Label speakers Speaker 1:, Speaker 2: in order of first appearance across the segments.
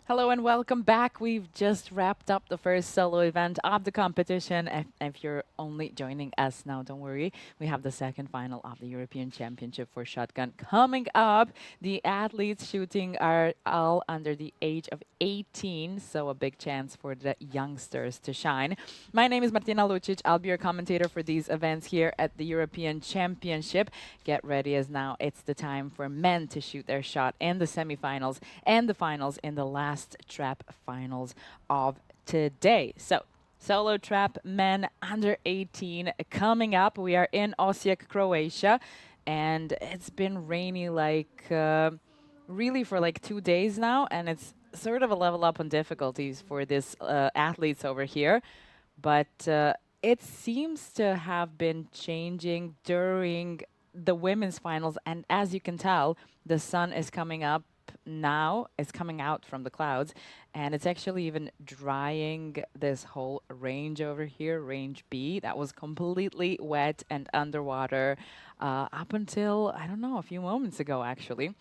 Speaker 1: Hello and welcome back. We've just wrapped up the first solo event of the competition. If you're only joining us now, don't worry. We have the second final of the European Championship for shotgun coming up. The athletes shooting are all under the age of 18, so a big chance for the youngsters to shine. My name is Martina Lucic. I'll be your commentator for these events here at the European Championship. Get ready, as now it's the time for men to shoot their shot in the semifinals and the finals in the last trap finals of today. So, solo trap men under 18 coming up. We are in Osijek, Croatia, and it's been rainy really for like 2 days now, and it's sort of a level up on difficulties for these athletes over here. But it seems to have been changing during the women's finals, and as you can tell, the sun is coming up now. It's coming out from the clouds, and it's actually even drying this whole range over here, range B, that was completely wet and underwater up until, I don't know, a few moments ago actually.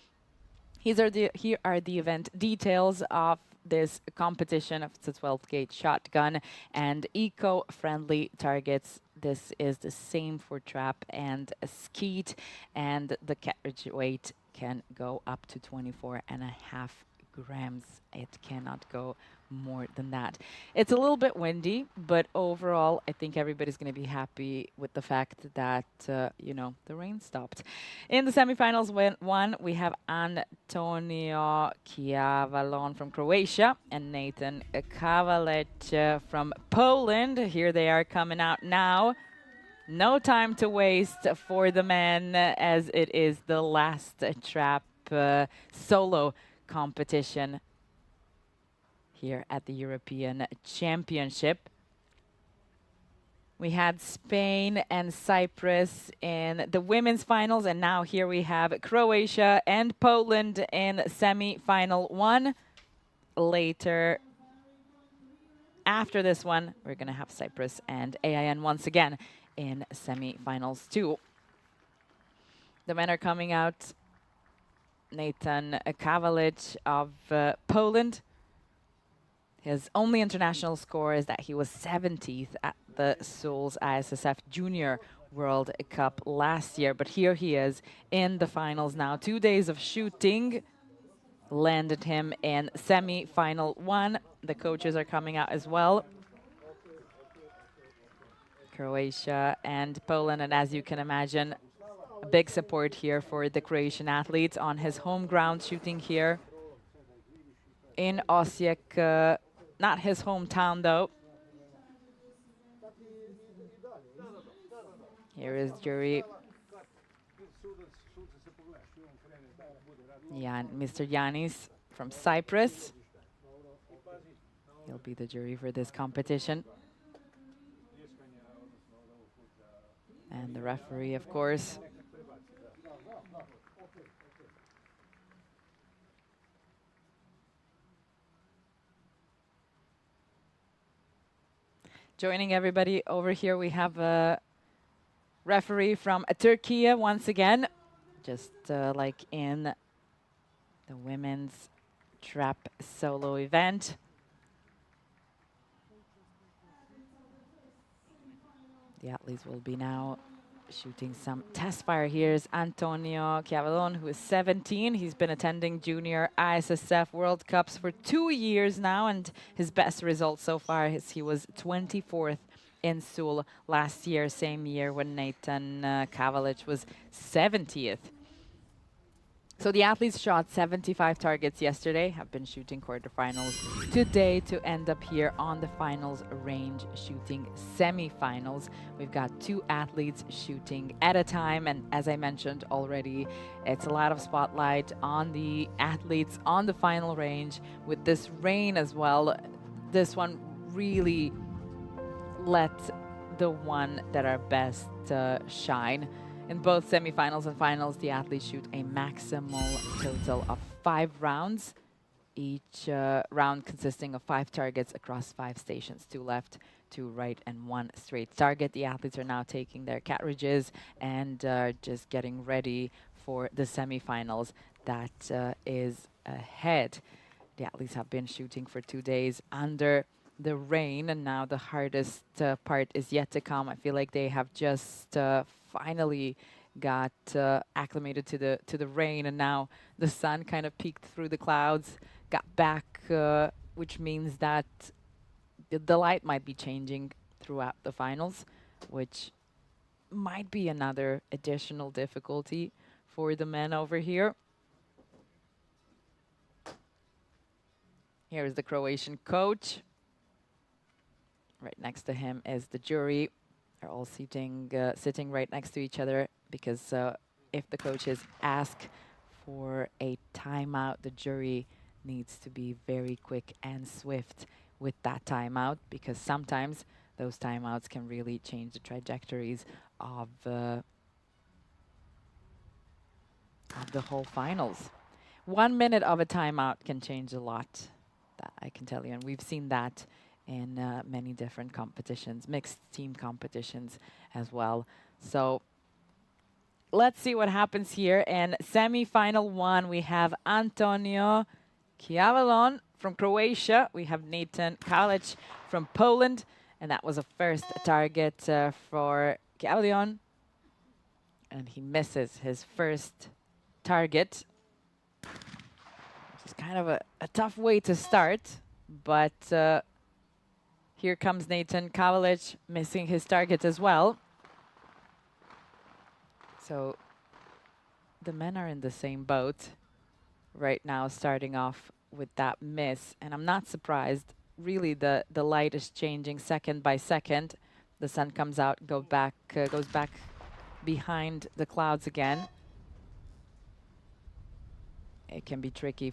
Speaker 1: Here are the event details of this competition of the 12 gauge shotgun and eco-friendly targets. This is the same for trap and skeet, and the carriage weight can go up to 24.5 grams. It cannot go more than that. It's a little bit windy, but overall, I think everybody's going to be happy with the fact that, the rain stopped. In the semifinals, we have Antonio Chiavalon from Croatia and Nathan Kavalec from Poland. Here they are coming out now. No time to waste for the men, as it is the last trap solo competition here at the European Championship. We had Spain and Cyprus in the women's finals, and now here we have Croatia and Poland in semi-final one. Later, after this one, we're going to have Cyprus and AIN once again in semi-finals two. The men are coming out. Nathan Kavalic of Poland. His only international score is that he was 70th at the Seoul's ISSF Junior World Cup last year. But here he is in the finals now. 2 days of shooting landed him in semi-final one. The coaches are coming out as well. Croatia and Poland, and as you can imagine, a big support here for the Croatian athletes on his home ground, shooting here in Osijek. Not his hometown, though. Here is jury. Yeah, Mr. Yanis from Cyprus. He'll be the jury for this competition. And the referee, of course. Joining everybody over here, we have a referee from Turkey once again, just like in the women's trap solo event. The athletes will be now shooting some test fire. Here's Antonio Chiavalon, who is 17. He's been attending junior ISSF World Cups for 2 years now, and his best result so far is he was 24th in Seoul last year, same year when Nathan Kavalic was 70th. So the athletes shot 75 targets yesterday, have been shooting quarterfinals today to end up here on the finals range shooting semifinals. We've got 2 athletes shooting at a time, and as I mentioned already, it's a lot of spotlight on the athletes on the final range with this rain as well. This one really let the one that are best shine. In both semifinals and finals, the athletes shoot a maximal total of 5 rounds, each round consisting of 5 targets across 5 stations, 2 left, 2 right, and 1 straight target. The athletes are now taking their carriages and just getting ready for the semifinals that is ahead. the athletes have been shooting for 2 days under the rain, and now the hardest part is yet to come. I feel like they have just finally got acclimated to the rain, and now the sun kind of peeked through the clouds, got back, which means that the light might be changing throughout the finals, which might be another additional difficulty for the men over here. Here is the Croatian coach. Right next to him is the jury. They're all sitting right next to each other because if the coaches ask for a timeout, the jury needs to be very quick and swift with that timeout, because sometimes those timeouts can really change the trajectories of the whole finals. 1 minute of a timeout can change a lot, that I can tell you, and we've seen that in many different competitions, mixed team competitions as well. So let's see what happens here. In semi-final 1, we have Antonio Kjavelon from Croatia. We have Nathan Kalic from Poland. And that was a first target for Kjavelon. And he misses his first target, which is kind of a tough way to start. But here comes Nathan Kavalic missing his target as well. So the men are in the same boat right now, starting off with that miss. And I'm not surprised. Really, the light is changing second by second. The sun comes out, goes back behind the clouds again. It can be tricky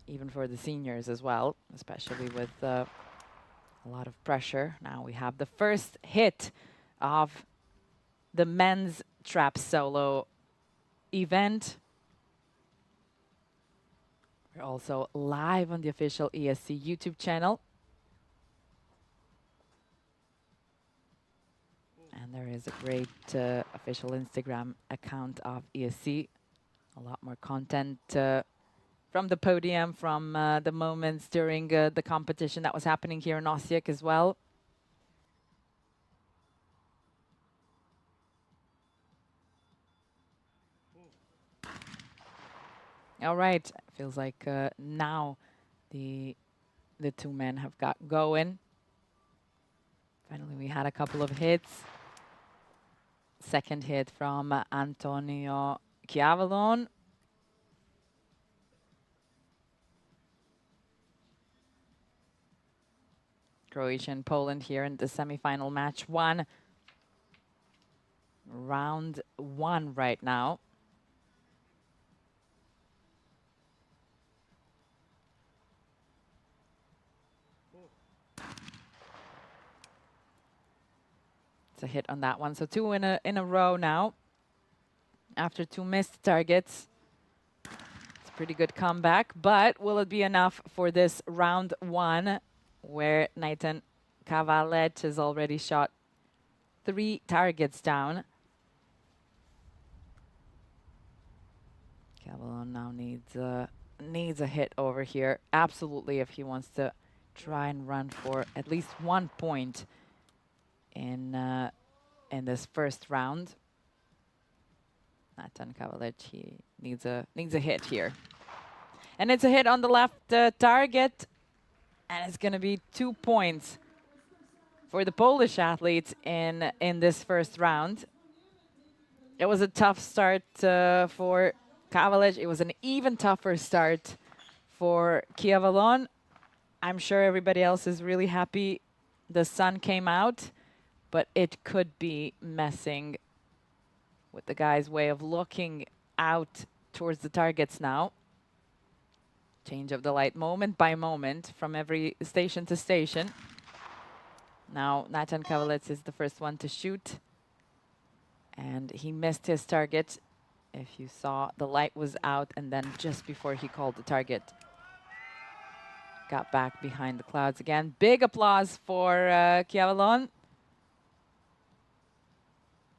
Speaker 1: even for the seniors as well, especially with a lot of pressure. Now we have the first hit of the men's trap solo event. We're also live on the official ESC YouTube channel. And there is a great official Instagram account of ESC. A lot more content from the podium, from the moments during the competition that was happening here in Osijek as well. All right, feels like now the two men have got going. Finally, we had a couple of hits. Second hit from Antonio Kjavelon. Croatia and Poland here in the semi-final match 1. Round 1 right now. It's a hit on that one. So 2 in a row now. After 2 missed targets. It's a pretty good comeback, but will it be enough for this round 1, where Nathan Kavalic has already shot 3 targets down? Kjavelon now needs a hit over here, absolutely, if he wants to try and run for at least 1 point in this first round. Nathan Kavalic, he needs a hit here, and it's a hit on the left target, and it's going to be 2 points for the Polish athletes in this first round. It was a tough start for Kavalic. It was an even tougher start for Kjavelon. I'm sure everybody else is really happy the sun came out, but it could be messing with the guy's way of looking out towards the targets now. Change of the light moment by moment from every station to station. Now Nathan Kavalic is the first one to shoot, and he missed his target. If you saw, the light was out, and then just before he called the target, got back behind the clouds again. Big applause for Kjavelon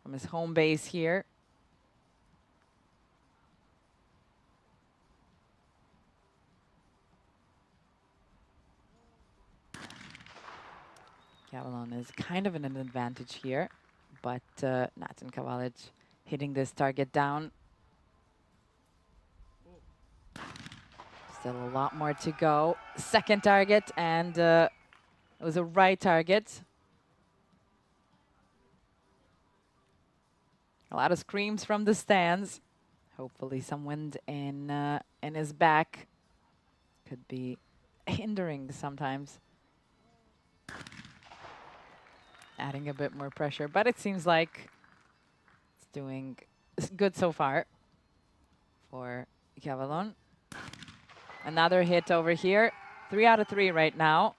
Speaker 1: from his home base here. Gavilon is kind of in an advantage here, but Nathan Kavalic hitting this target down. Still a lot more to go. Second target, and it was a right target. A lot of screams from the stands. Hopefully some wind in his back. Could be hindering sometimes. Adding a bit more pressure, but it seems like it's doing good so far for Gavilon. Another hit over here. 3 out of 3 right now.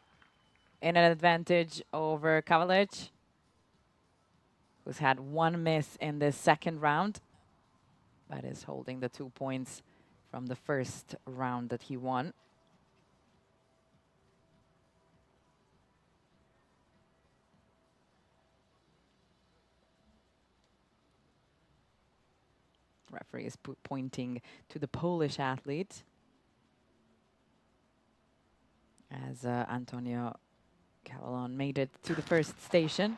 Speaker 1: In an advantage over Kavalic, who's had 1 miss in this second round, but is holding the 2 points from the first round that he won. Referee is pointing to the Polish athlete as Antonio Gavilon made it to the first station.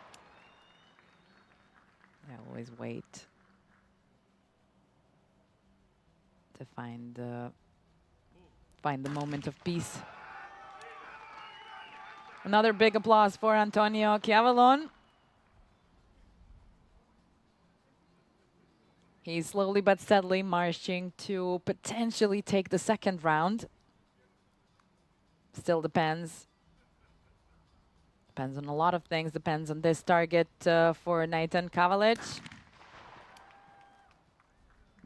Speaker 1: I always wait to find the moment of peace. Another big applause for Antonio Gavilon. He's slowly but steadily marching to potentially take the second round. Still depends. Depends on a lot of things. Depends on this target for Nathan Kavalic.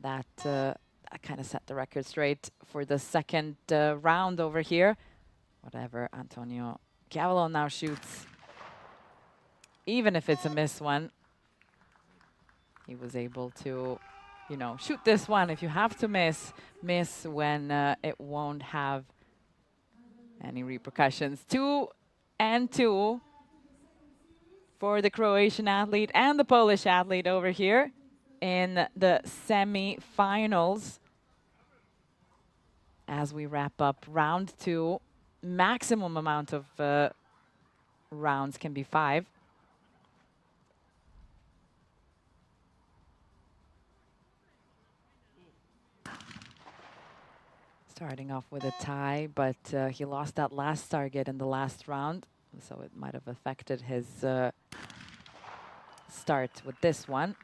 Speaker 1: That kind of set the record straight for the second round over here. Whatever Antonio Gavilon now shoots, even if it's a miss one, he was able to, you know, shoot this one. If you have to miss when it won't have any repercussions. 2 and 2 for the Croatian athlete and the Polish athlete over here in the semi-finals. As we wrap up round 2, maximum amount of rounds can be 5. Starting off with a tie, but he lost that last target in the last round, so it might have affected his start with this one.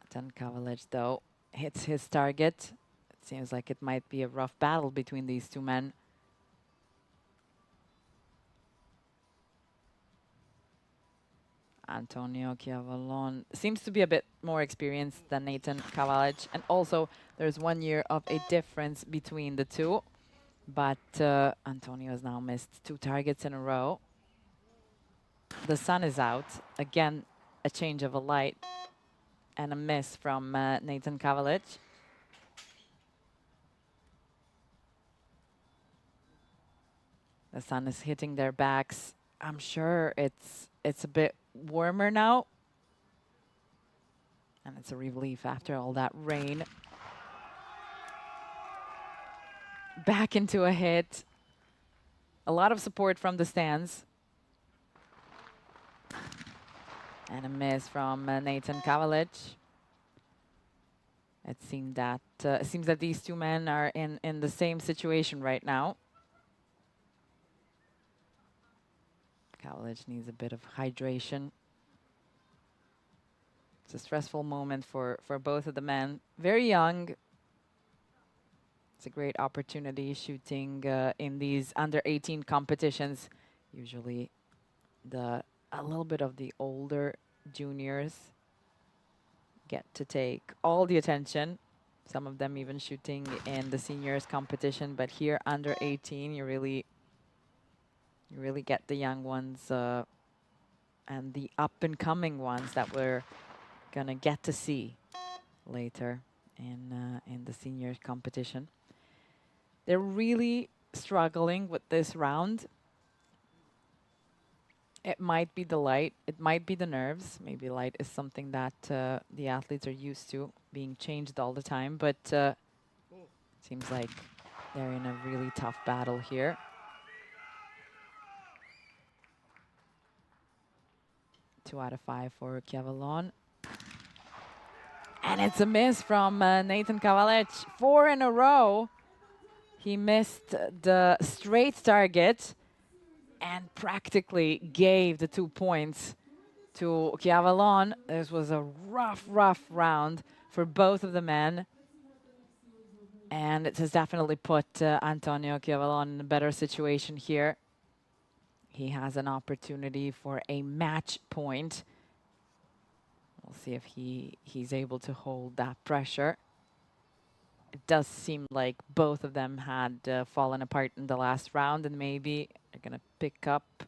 Speaker 1: Nathan Kavalic, though, hits his target. It seems like it might be a rough battle between these two men. Antonio Gavilon seems to be a bit more experienced than Nathan Kavalic, and also there's 1 year of a difference between the two. But Antonio has now missed 2 targets in a row. The sun is out. Again, a change of a light and a miss from Nathan Kavalic. The sun is hitting their backs. I'm sure it's a bit warmer now. And it's a relief after all that rain. Back into a hit. A lot of support from the stands. And a miss from Nathan Kavalic. It seems that these two men are in the same situation right now. Kavalic needs a bit of hydration. It's a stressful moment for both of the men. Very young. It's a great opportunity shooting in these under-18 competitions. Usually a little bit of the older juniors get to take all the attention. Some of them even shooting in the seniors competition, but here under 18, you really get the young ones and the up-and-coming ones that we're gonna get to see later in the seniors competition. They're really struggling with this round. It might be the light, it might be the nerves. Maybe light is something that the athletes are used to, being changed all the time, but seems like they're in a really tough battle here. 2 out of 5 for Kjavalon. And it's a miss from Nathan Kavalic. 4 in a row. He missed the straight target and practically gave the 2 points to Kjavalon. This was a rough round for both of the men. And it has definitely put Antonio Kjavalon in a better situation here. He has an opportunity for a match point. We'll see if he's able to hold that pressure. It does seem like both of them had fallen apart in the last round, and maybe they're gonna pick up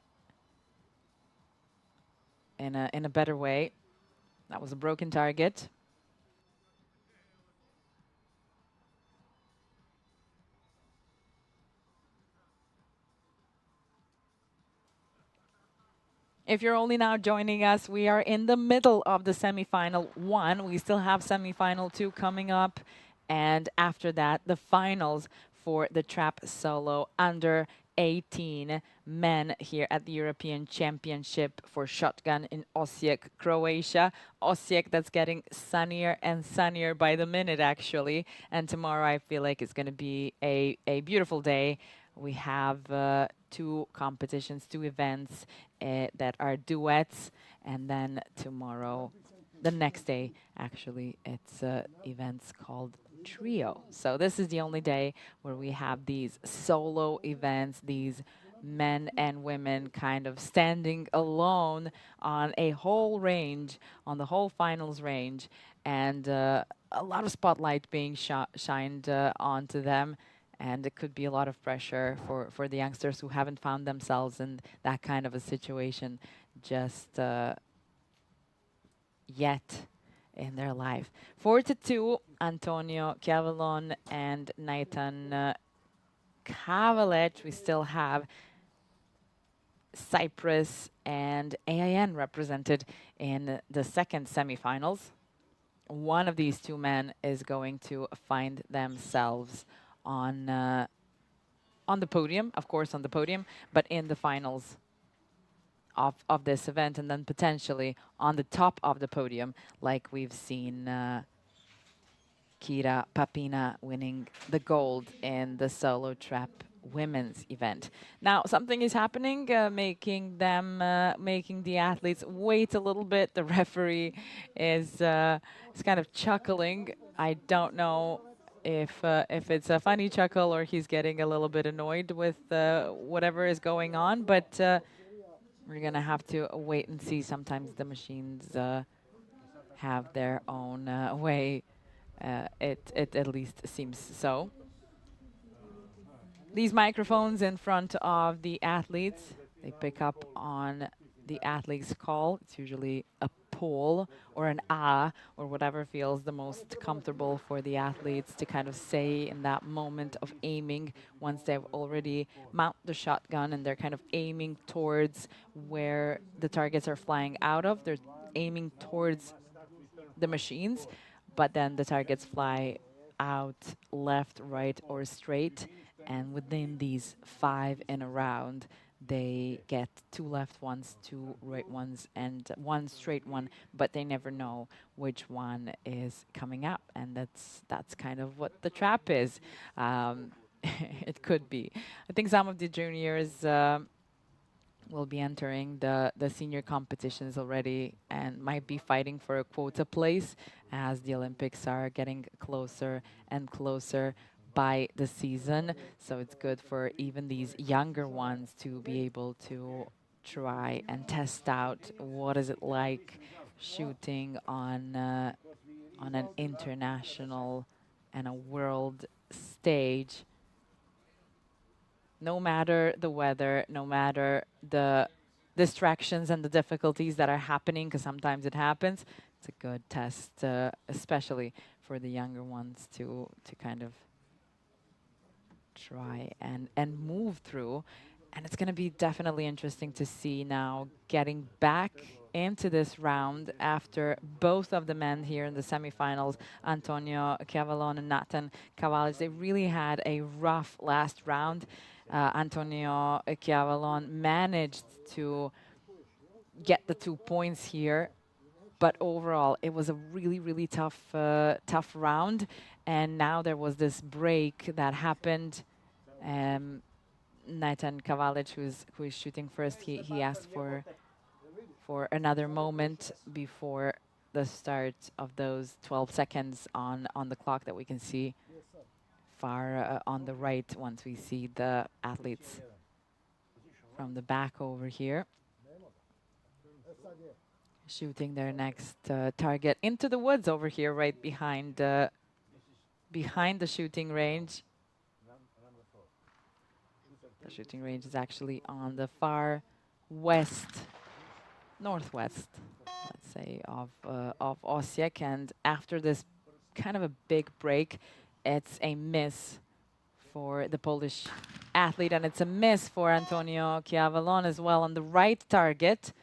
Speaker 1: in a better way. That was a broken target. If you're only now joining us, we are in the middle of the semifinal 1. We still have semifinal 2 coming up. And after that, the finals for the trap solo under 18 men here at the European Championship for shotgun in Osijek, Croatia. Osijek, that's getting sunnier and sunnier by the minute, actually. And tomorrow I feel like it's going to be a beautiful day. We have 2 competitions, 2 events that are duets. And then tomorrow, the next day, actually, it's events called trio. So this is the only day where we have these solo events, these men and women kind of standing alone on a whole range, on the whole finals range, and a lot of spotlight being shined onto them. And it could be a lot of pressure for the youngsters who haven't found themselves in that kind of a situation just yet in their life. 4-2, Antonio Kjavalon and Nathan Kavalic. We still have Cyprus and AIN represented in the second semifinals. One of these 2 men is going to find themselves on the podium, of course, on the podium, but in the finals of this event, and then potentially on the top of the podium, like we've seen Kira Papina winning the gold in the solo trap women's event. Now something is happening, making the athletes wait a little bit. The referee is kind of chuckling. I don't know if it's a funny chuckle or he's getting a little bit annoyed with whatever is going on, but we're gonna have to wait and see. Sometimes the machines have their own way. It at least seems so. These microphones in front of the athletes, they pick up on the athlete's call. It's usually a pull or an ah or whatever feels the most comfortable for the athletes to kind of say in that moment of aiming once they've already mounted the shotgun and they're kind of aiming towards where the targets are flying out of. They're aiming towards the machines, but then the targets fly out left, right, or straight. And within these 5 in a round, they get 2 left ones, 2 right ones, and 1 straight one, but they never know which one is coming up. And that's kind of what the trap is. It could be. I think some of the juniors will be entering the senior competitions already and might be fighting for a quota place as the Olympics are getting closer and closer by the season. So it's good for even these younger ones to be able to try and test out what is it like shooting on an international and a world stage. No matter the weather, no matter the distractions and the difficulties that are happening, because sometimes it happens, it's a good test, especially for the younger ones to kind of try and move through. And it's going to be definitely interesting to see now getting back into this round after both of the men here in the semifinals, Antonio Kjavalon and Nathan Kavalic. They really had a rough last round. Antonio Kjavalon managed to get the 2 points here. But overall, it was a really, really tough round. And now there was this break that happened. Nathan Kavalic, who is shooting first, he asked for another moment before the start of those 12 seconds on the clock that we can see far on the right once we see the athletes from the back over here shooting their next target into the woods over here right behind the shooting range. The shooting range is actually on the far northwest, let's say, of Osijek. And after this kind of a big break, it's a miss for the Polish athlete, and it's a miss for Antonio Chiavalon as well on the right target,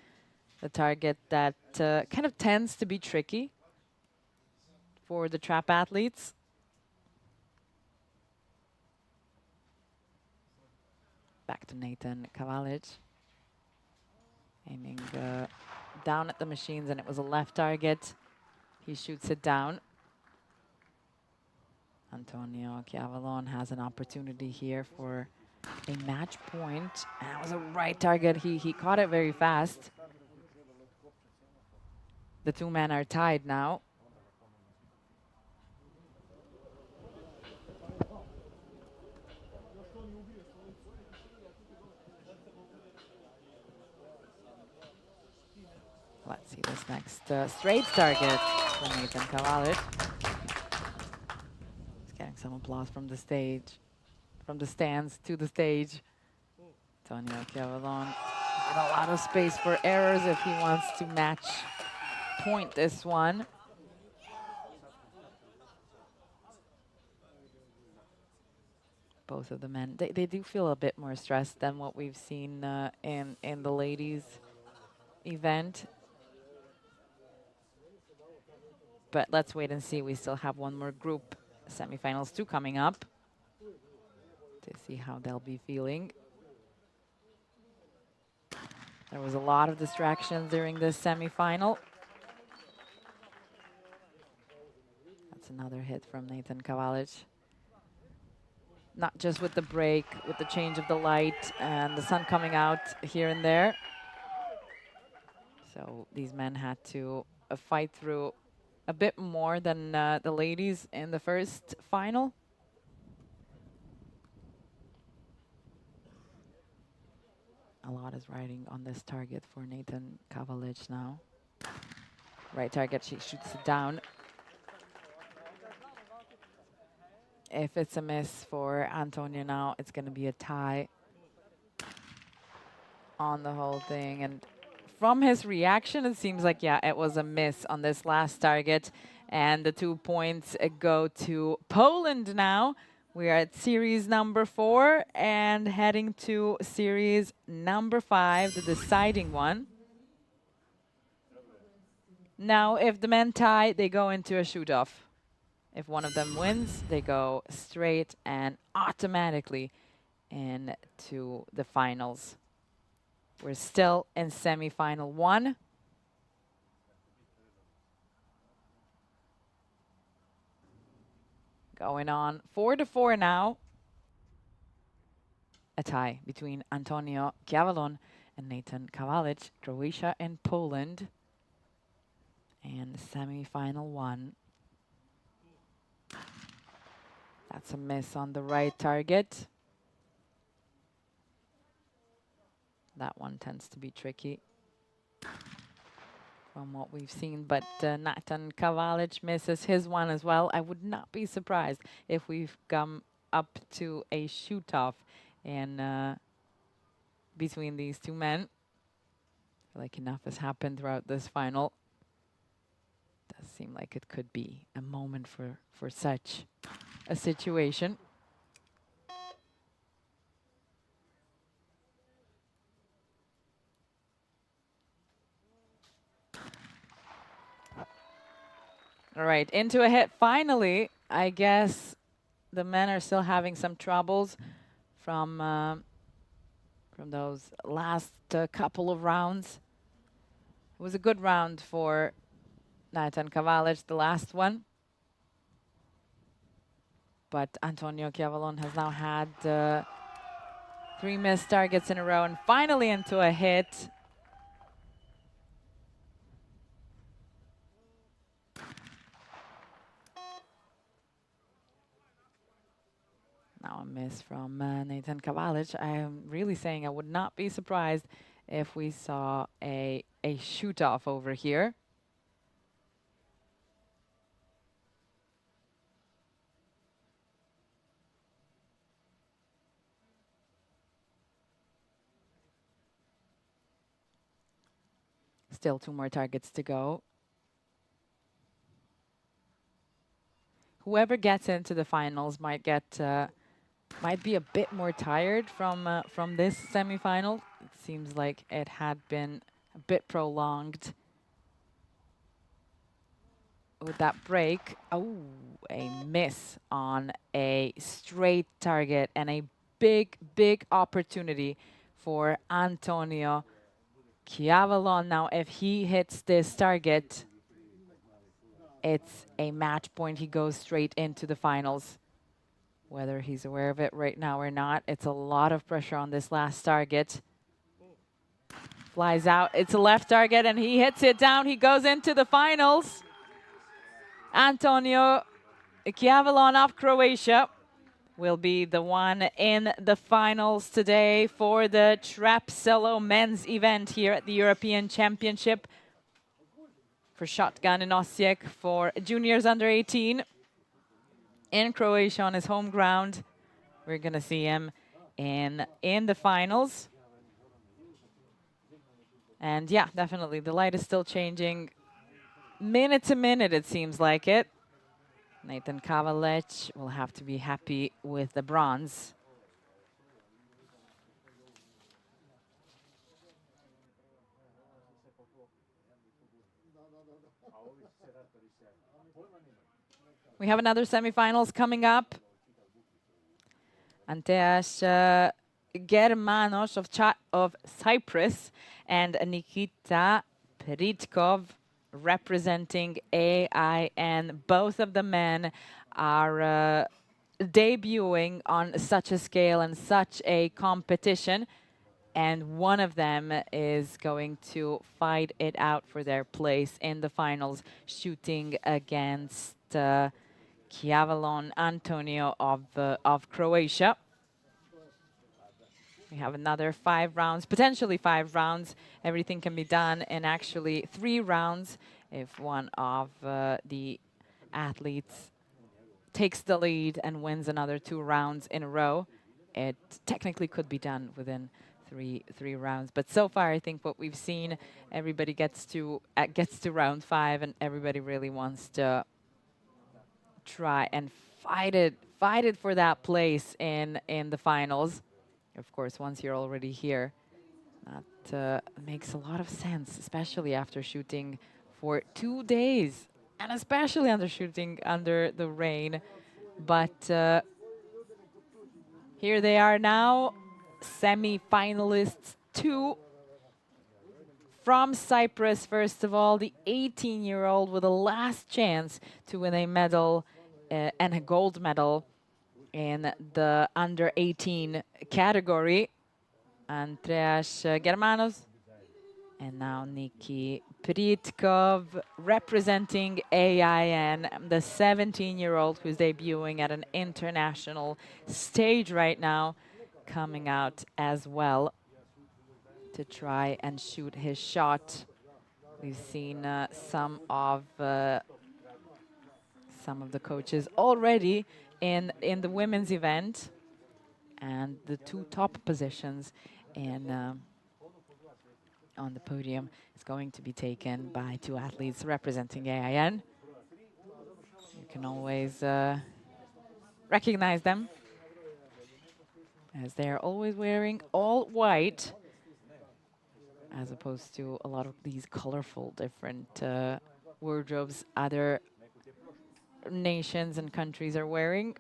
Speaker 1: the target that kind of tends to be tricky for the trap athletes. Back to Nathan Kavalic, aiming down at the machines, and it was a left target. He shoots it down. Antonio Chiavalon has an opportunity here for a match point. And that was a right target. He caught it very fast. The two men are tied now. Let's see this next straight target for Nathan Kavalic. He's getting some applause from the stage, from the stands to the stage. Antonio Chiavalon with a lot of space for errors if he wants to match point this one. Both of the men, they do feel a bit more stressed than what we've seen in the ladies event. But let's wait and see. We still have one more group, semifinals 2 coming up, to see how they'll be feeling. There was a lot of distractions during this semifinal. That's another hit from Nathan Kavalic. Not just with the break, with the change of the light and the sun coming out here and there. So these men had to fight through a bit more than the ladies in the first final. A lot is riding on this target for Nathan Kavalic now. Right target, she shoots it down. If it's a miss for Antonio now, it's going to be a tie on the whole thing. And from his reaction, it seems like, yeah, it was a miss on this last target. And the 2 points go to Poland now. We are at series number 4 and heading to series number 5, the deciding one. Now, if the men tie, they go into a shoot-off. If one of them wins, they go straight and automatically into the finals. We're still in semi-final 1. Going on 4-4 now. A tie between Antonio Chiavalon and Nathan Kavalic, Croatia and Poland. And semi-final 1. That's a miss on the right target. That one tends to be tricky from what we've seen, but Nathan Kavalic misses his one as well. I would not be surprised if we've come up to a shoot-off in between these two men. I feel like enough has happened throughout this final. Does seem like it could be a moment for such a situation. All right, into a hit finally. I guess the men are still having some troubles from those last couple of rounds. It was a good round for Nathan Kavalic, the last one. But Antonio Chiavalon has now had 3 missed targets in a row and finally into a hit. Now a miss from Nathan Kavalic. I am really saying I would not be surprised if we saw a shoot-off over here. Still 2 more targets to go. Whoever gets into the finals might be a bit more tired from this semifinal. It seems like it had been a bit prolonged with that break. Oh, a miss on a straight target and a big, big opportunity for Antonio Chiavalon. Now, if he hits this target, it's a match point. He goes straight into the finals. Whether he's aware of it right now or not, it's a lot of pressure on this last target. Flies out. It's a left target, and he hits it down. He goes into the finals. Antonio Chiavalon of Croatia will be the one in the finals today for the trap solo men's event here at the European Championship for shotgun in Osijek for juniors under 18 in Croatia on his home ground. We're going to see him in the finals. And yeah, definitely the light is still changing minute to minute, it seems like it. Nathan Kavalic will have to be happy with the bronze. We have another semifinals coming up. Anteas Germanos of Cyprus and Nikita Pritkov representing AIN. Both of the men are debuting on such a scale and such a competition. And one of them is going to fight it out for their place in the finals, shooting against Chiavalon Antonio of Croatia. We have another 5 rounds, potentially 5 rounds. Everything can be done in actually 3 rounds if one of the athletes takes the lead and wins another 2 rounds in a row. It technically could be done within three rounds, but so far I think what we've seen, everybody gets to round 5, and everybody really wants to try and fight it for that place in the finals. Of course, once you're already here, that makes a lot of sense, especially after shooting for 2 days, and especially under shooting under the rain. But here they are now, semi-finalists 2 from Cyprus. First of all, the 18-year-old with a last chance to win a medal and a gold medal in the under 18 category. Andreas Germanos. And now Niki Pritkov representing AIN, the 17-year-old who's debuting at an international stage right now, coming out as well to try and shoot his shot. We've seen some of the coaches already in the women's event, and the 2 top positions in on the podium is going to be taken by 2 athletes representing AIN. You can always recognize them, as they're always wearing all white, as opposed to a lot of these colorful different wardrobes other nations and countries are wearing.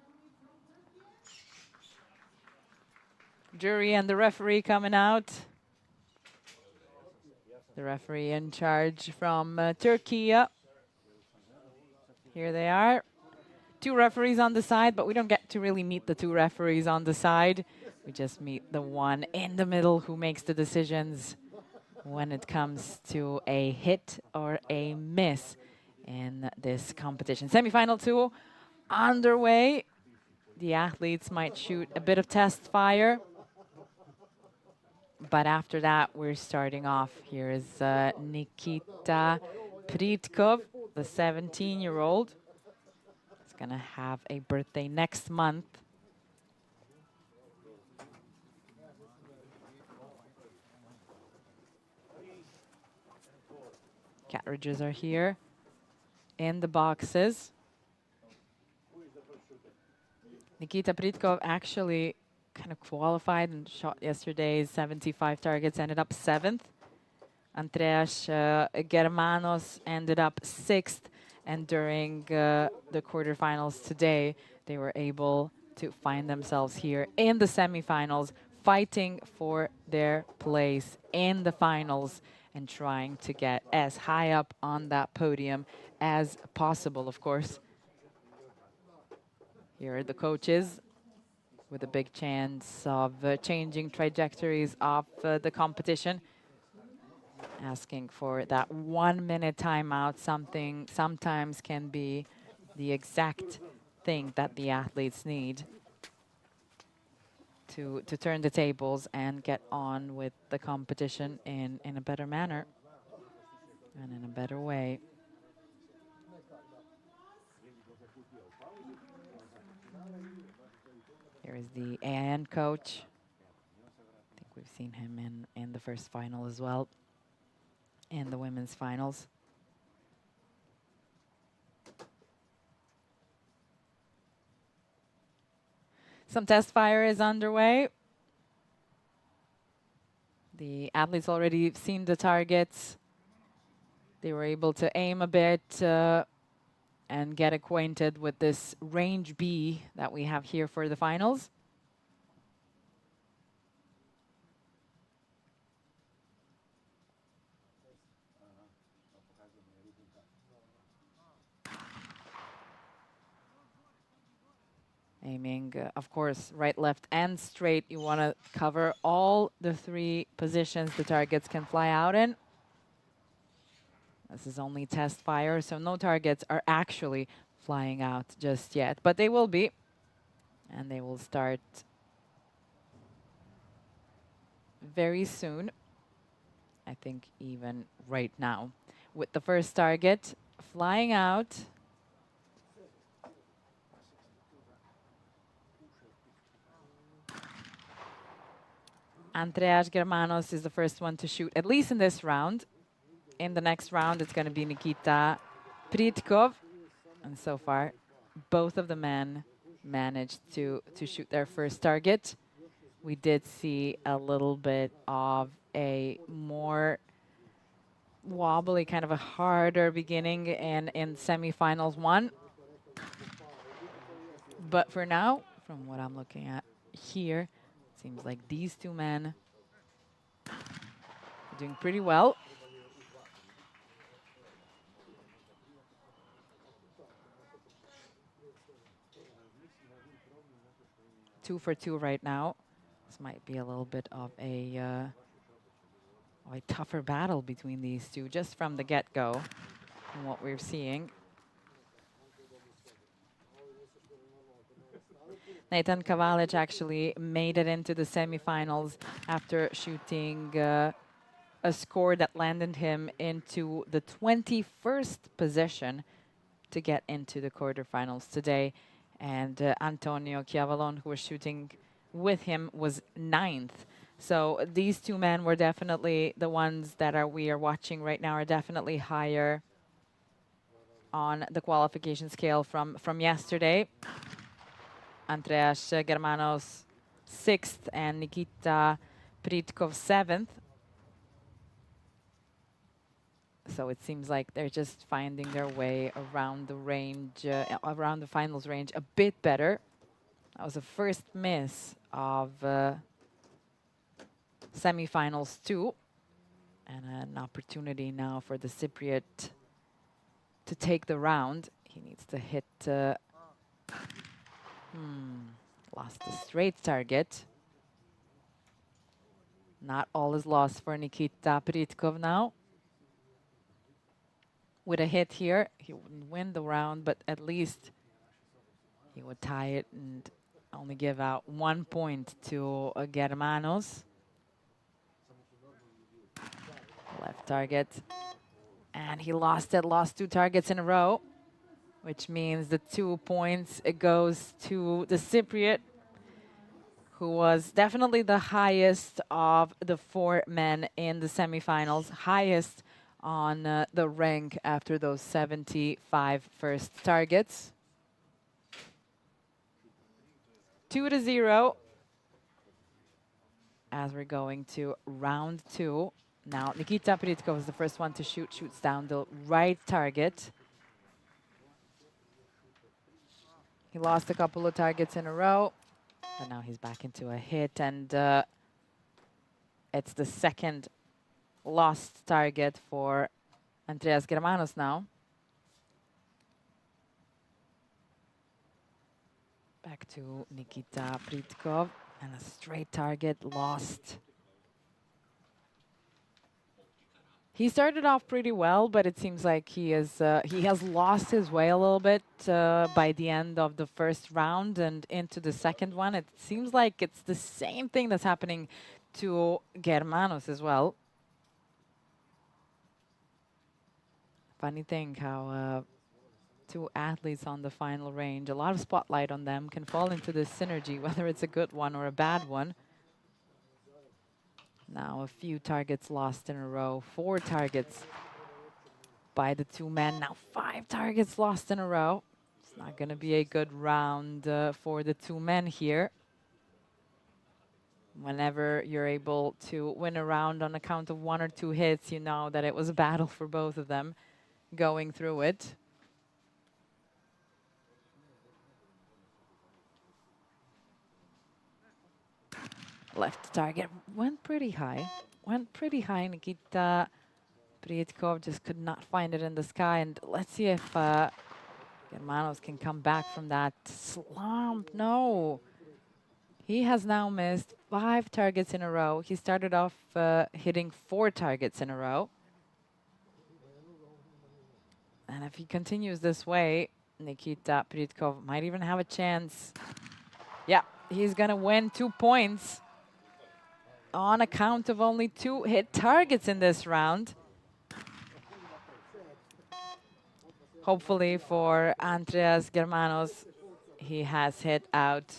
Speaker 1: Jury and the referee coming out. The referee in charge from Turkey. Here they are. Two referees on the side, but we don't get to really meet the two referees on the side. We just meet the one in the middle who makes the decisions when it comes to a hit or a miss in this competition. Semi-final 2 underway. The athletes might shoot a bit of test fire, but after that, we're starting off. Here is Nikita Pritkov, the 17-year-old. He's going to have a birthday next month. Carriages are here in the boxes. Nikita Pritkov actually kind of qualified and shot yesterday's 75 targets, ended up 7th. Andreas Germanos ended up 6th. And during the quarterfinals today, they were able to find themselves here in the semifinals, fighting for their place in the finals and trying to get as high up on that podium as possible, of course. Here are the coaches with a big chance of changing trajectories of the competition. Asking for that 1 minute timeout, something sometimes can be the exact thing that the athletes need to turn the tables and get on with the competition in a better manner and in a better way. Here is the AN coach. I think we've seen him in the first final as well, in the women's finals. Some test fire is underway. The athletes already seen the targets. They were able to aim a bit and get acquainted with this range B that we have here for the finals. Aiming, of course, right, left, and straight. You want to cover all the 3 positions the targets can fly out in. This is only test fire, so no targets are actually flying out just yet, but they will be. And they will start very soon. I think even right now. With the first target flying out. Andreas Germanos is the first one to shoot, at least in this round. In the next round, it's going to be Nikita Pritkov. And so far, both of the men managed to shoot their first target. We did see a little bit of a more wobbly, kind of a harder beginning in semifinals 1. But for now, from what I'm looking at here, seems like these 2 men are doing pretty well. Two for 2 right now. This might be a little bit of a tougher battle between these 2, just from the get-go, from what we're seeing. Nathan Kavalic actually made it into the semifinals after shooting a score that landed him into the 21st position to get into the quarterfinals today. And Antonio Chiavalon, who was shooting with him, was 9th. So these 2 men were definitely the ones that we are watching right now, are definitely higher on the qualification scale from yesterday. Andreas Germanos 6th and Nikita Pritkov 7th. So it seems like they're just finding their way around the range, around the finals range a bit better. That was the first miss of semifinals 2. And an opportunity now for the Cypriot to take the round. He needs to hit... lost the straight target. Not all is lost for Nikita Pritkov now. With a hit here, he wouldn't win the round, but at least he would tie it and only give out 1 point to Germanos. Left target. And he lost it, lost 2 targets in a row, which means the 2 points, it goes to the Cypriot, who was definitely the highest of the 4 men in the semifinals, highest on the rank after those 75 first targets. 2-0 as we're going to round 2. Now Nikita Pritkov is the first one to shoot, shoots down the right target. He lost a couple of targets in a row, but now he's back into a hit, and it's the second lost target for Andreas Germanos now. Back to Nikita Pritkov, and a straight target lost. He started off pretty well, but it seems like he has lost his way a little bit by the end of the first round and into the second one. It seems like it's the same thing that's happening to Germanos as well. Funny thing how 2 athletes on the final range, a lot of spotlight on them, can fall into this synergy, whether it's a good one or a bad one. Now a few targets lost in a row, 4 targets by the 2 men. Now 5 targets lost in a row. It's not going to be a good round for the 2 men here. Whenever you're able to win a round on account of 1 or 2 hits, you know that it was a battle for both of them going through it. Left target went pretty high. Nikita Pritkov just could not find it in the sky. And let's see if Germanos can come back from that slump. No. He has now missed 5 targets in a row. He started off hitting 4 targets in a row. And if he continues this way, Nikita Pritkov might even have a chance. Yeah, he's going to win 2 points on account of only 2 hit targets in this round. Hopefully for Andreas Germanos, he has hit out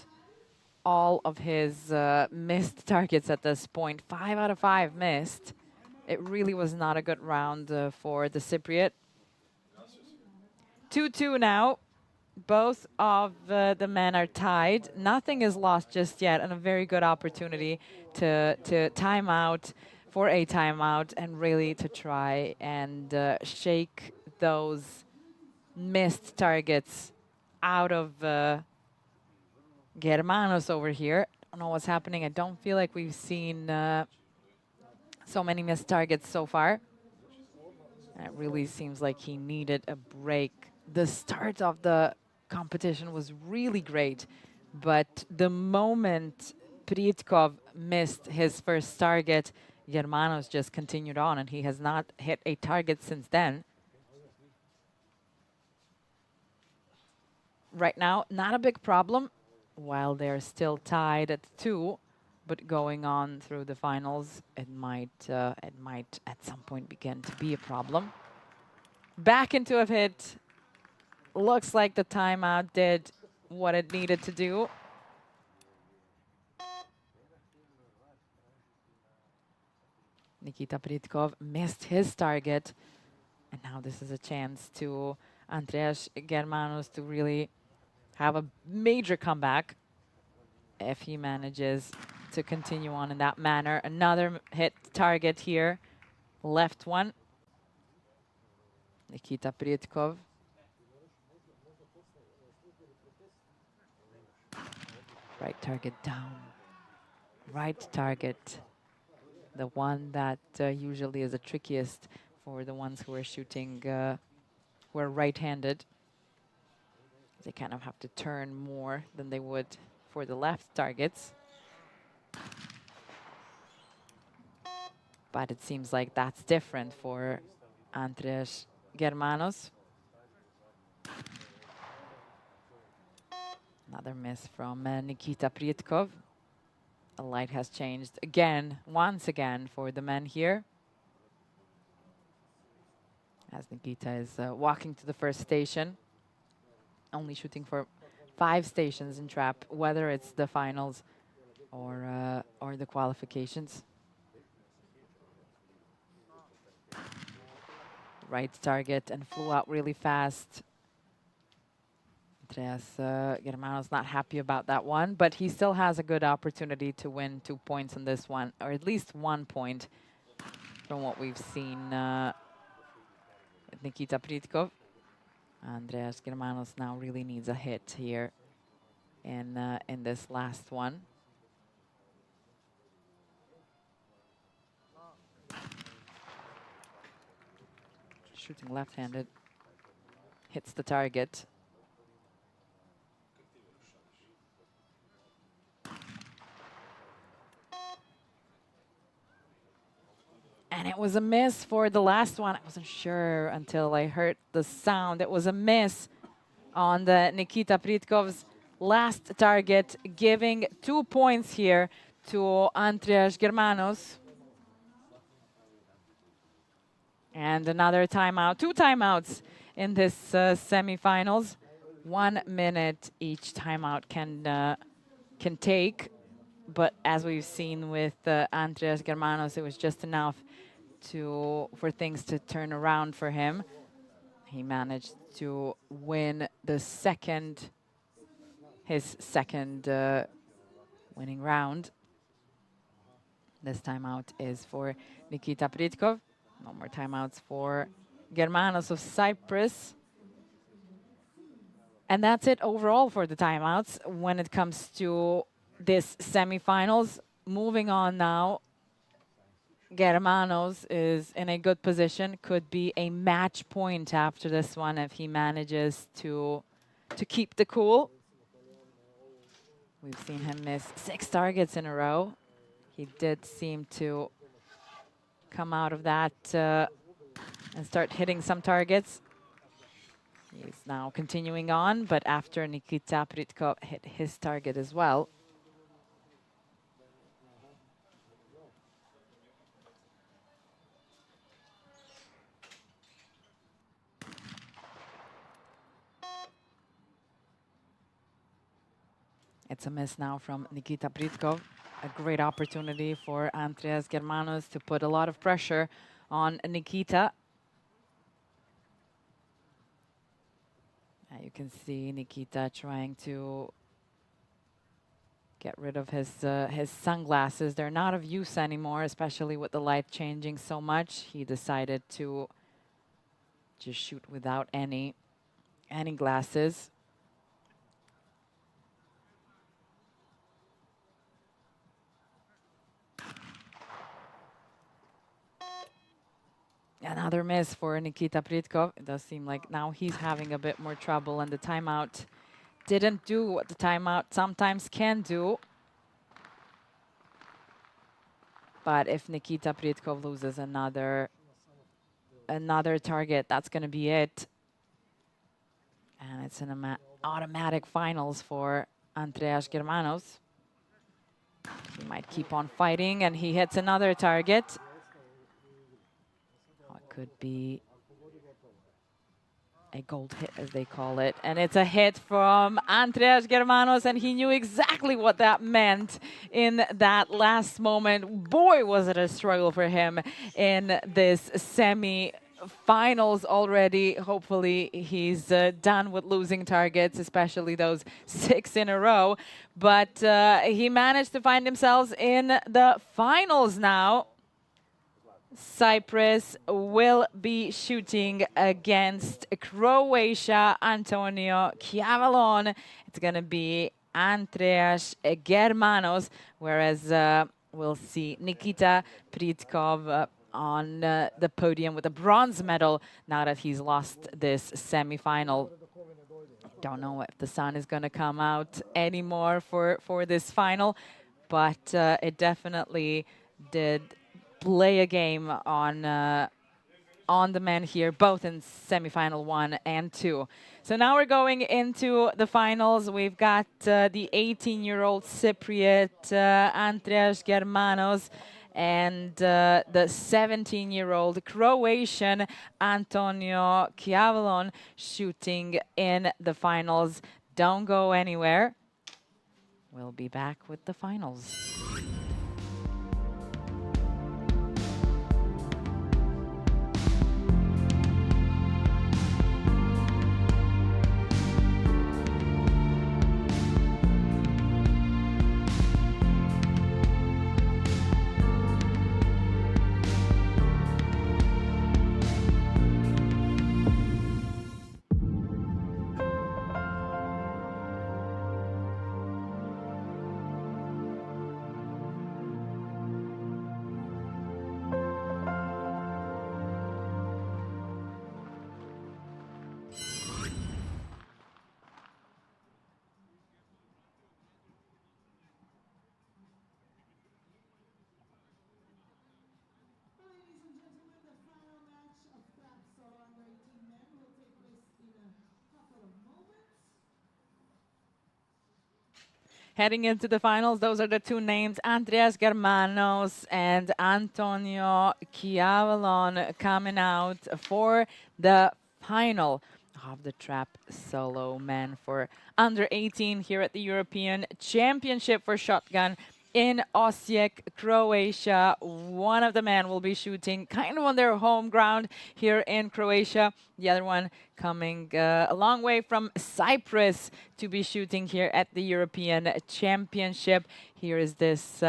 Speaker 1: all of his missed targets at this point. 5 out of 5 missed. It really was not a good round for the Cypriot. 2-2 now. Both of the men are tied. Nothing is lost just yet, and a very good opportunity to time out, for a timeout, and really to try and shake those missed targets out of Germanos over here. I don't know what's happening. I don't feel like we've seen so many missed targets so far. And it really seems like he needed a break. The start of the competition was really great, but the moment Pritkov missed his first target, Germanos just continued on, and he has not hit a target since then. Right now, not a big problem, while they're still tied at 2, but going on through the finals, it might at some point begin to be a problem. Back into a hit. Looks like the timeout did what it needed to do. Nikita Pritkov missed his target. And now this is a chance to Andreas Germanos to really have a major comeback if he manages to continue on in that manner. Another hit target here. Left one. Nikita Pritkov. Right target down. Right target the one that usually is the trickiest for the ones who are shooting, who are right-handed. They kind of have to turn more than they would for the left targets. But it seems like that's different for Andres Germanos. Another miss from Nikita Pritkov. The light has changed again, once again, for the men here. As Nikita is walking to the first station. Only shooting for 5 stations in trap, whether it's the finals or the qualifications. Right target and flew out really fast. Andreas Germano's not happy about that one, but he still has a good opportunity to win 2 points on this one, or at least 1 point from what we've seen with Nikita Pritkov. Andreas Germanos now really needs a hit here in this last one. Shooting left-handed, hits the target. And it was a miss for the last one. I wasn't sure until I heard the sound. It was a miss on the Nikita Pritkov's last target, giving 2 points here to Andreas Germanos. And another timeout, 2 timeouts in this semifinals. 1 minute each timeout can take. But as we've seen with Andreas Germanos, it was just enough for things to turn around for him. He managed to win his second winning round. This timeout is for Nikita Pritkov. No more timeouts for Germanos of Cyprus. And that's it overall for the timeouts when it comes to this semifinals. Moving on now, Germanos is in a good position. Could be a match point after this one if he manages to keep the cool. We've seen him miss 6 targets in a row. He did seem to come out of that and start hitting some targets. He's now continuing on, but after Nikita Pritkov hit his target as well. It's a miss now from Nikita Pritkov. A great opportunity for Andreas Germanos to put a lot of pressure on Nikita. You can see Nikita trying to get rid of his sunglasses. They're not of use anymore, especially with the light changing so much. He decided to just shoot without any glasses. Another miss for Nikita Pritkov. It does seem like now he's having a bit more trouble, and the timeout didn't do what the timeout sometimes can do. But if Nikita Pritkov loses another target, that's going to be it. And it's an automatic finals for Andreas Germanos. He might keep on fighting, and he hits another target. Could be a gold hit, as they call it. And it's a hit from Andreas Germanos, and he knew exactly what that meant in that last moment. Boy, was it a struggle for him in this semi-finals already. Hopefully, he's done with losing targets, especially those 6 in a row. But he managed to find himself in the finals now. Cyprus will be shooting against Croatia, Antonio Chiavalon. It's going to be Andreas Germanos, whereas we'll see Nikita Pritkov on the podium with a bronze medal now that he's lost this semifinal. Don't know if the sun is going to come out anymore for this final, but it definitely did play a game on the men here, both in semifinal 1 and 2. So now we're going into the finals. We've got the 18-year-old Cypriot Andreas Germanos and the 17-year-old Croatian Antonio Chiavalon shooting in the finals. Don't go anywhere. We'll be back with the finals. Heading into the finals, those are the two names, Andreas Germanos and Antonio Chiavalon, coming out for the final of the trap solo men for under 18 here at the European Championship for shotgun in Osijek, Croatia. One of the men will be shooting kind of on their home ground here in Croatia. The other one coming a long way from Cyprus to be shooting here at the European Championship. Here is this